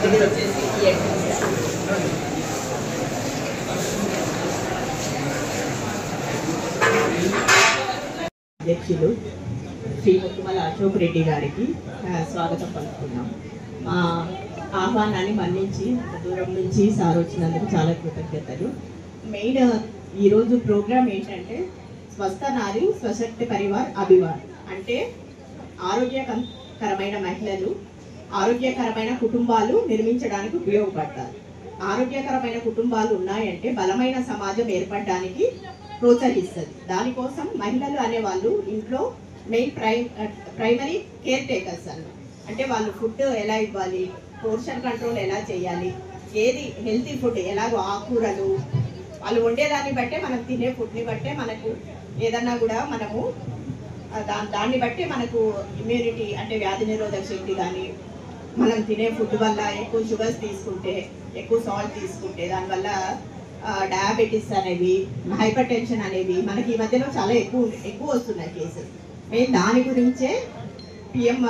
ఇది వచ్చేసి అధ్యక్షులు శ్రీ ముత్తుమల అశోక్ రెడ్డి గారికి స్వాగతం పలుకుతున్నాం. మా ఆహ్వానాన్ని మన్నించి దూరం నుంచి సార్ వచ్చినందుకు చాలా కృతజ్ఞతలు. మెయిన్ ఈరోజు ప్రోగ్రామ్ ఏంటంటే స్వస్థ నారి స్వశక్త పరివార్ అభివార్, అంటే ఆరోగ్యకరమైన మహిళలు ఆరోగ్యకరమైన కుటుంబాలు నిర్మించడానికి ఉపయోగపడతారు. ఆరోగ్యకరమైన కుటుంబాలు ఉన్నాయంటే బలమైన సమాజం ఏర్పడడానికి ప్రోత్సహిస్తుంది. దానికోసం మహిళలు అనేవాళ్ళు ఇంట్లో మెయిన్ ప్రైమరీ కేర్ టేకర్స్ అంటే వాళ్ళు ఫుడ్ ఎలా ఇవ్వాలి, పోర్షన్ కంట్రోల్ ఎలా చేయాలి, ఏది హెల్తీ ఫుడ్ ఎలాగో ఆకుకూరలు వాళ్ళు వండేదాన్ని బట్టే మనం తినే ఫుడ్ని బట్టే మనకు ఏదన్నా కూడా మనము దాన్ని బట్టి మనకు ఇమ్యూనిటీ అంటే వ్యాధి నిరోధక శక్తి కానీ, మనం తినే ఫుడ్ వల్ల ఎక్కువ షుగర్స్ తీసుకుంటే ఎక్కువ సాల్ట్ తీసుకుంటే దానివల్ల డయాబెటీస్ అనేవి హైపర్ టెన్షన్ అనేవి మనకి ఈ మధ్యలో చాలా ఎక్కువ వస్తున్నాయి కేసెస్. మేము దాని గురించే పిఎం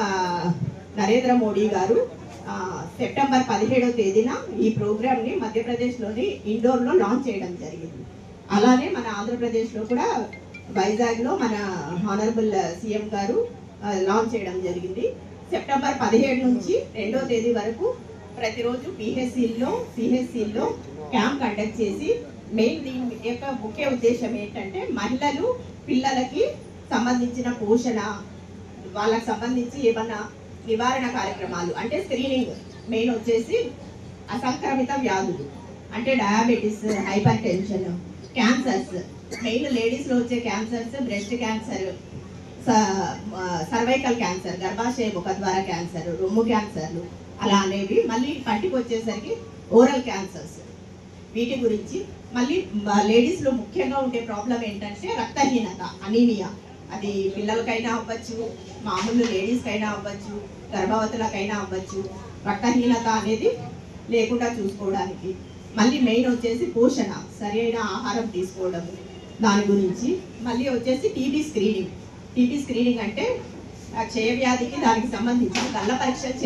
నరేంద్ర మోడీ గారు సెప్టెంబర్ 17వ తేదీన ఈ ప్రోగ్రామ్ని మధ్యప్రదేశ్లోని ఇండోర్లో లాంచ్ చేయడం జరిగింది. అలానే మన ఆంధ్రప్రదేశ్లో కూడా వైజాగ్లో మన హానరబుల్ సీఎం గారు లాంచ్ చేయడం జరిగింది. సెప్టెంబర్ 17 నుంచి 2వ తేదీ వరకు ప్రతిరోజు సిహెచ్సిల్లో క్యాంప్ కండక్ట్ చేసి మెయిన్ దీని యొక్క ముఖ్య ఉద్దేశం ఏంటంటే మహిళలు పిల్లలకి సంబంధించిన పోషణ, వాళ్ళకి సంబంధించి ఏమన్నా నివారణ కార్యక్రమాలు అంటే స్క్రీనింగ్, మెయిన్ వచ్చేసి అసంక్రమిత వ్యాధులు అంటే diabetes, hypertension, cancers, main లేడీస్లో వచ్చే cancers breast cancer, cervical cancer, గర్భాశయ ముఖద్వార క్యాన్సర్, రొమ్ము క్యాన్సర్లు అలా అనేవి, మళ్ళీ పంటికి వచ్చేసరికి ఓరల్ క్యాన్సర్స్, వీటి గురించి. మళ్ళీ లేడీస్లో ముఖ్యంగా ఉండే ప్రాబ్లం ఏంటంటే రక్తహీనత, అనీమియా. అది పిల్లలకైనా అవ్వచ్చు, మామూలు లేడీస్కైనా అవ్వచ్చు, గర్భవతులకైనా అవ్వచ్చు. రక్తహీనత అనేది లేకుండా చూసుకోవడానికి. మళ్ళీ మెయిన్ వచ్చేసి పోషణ, సరైన ఆహారం తీసుకోవడం, దాని గురించి. మళ్ళీ వచ్చేసి టీబీ స్క్రీనింగ్ అంటే క్షయ వ్యాధికి దానికి సంబంధించి కళ్ళ పరీక్షలు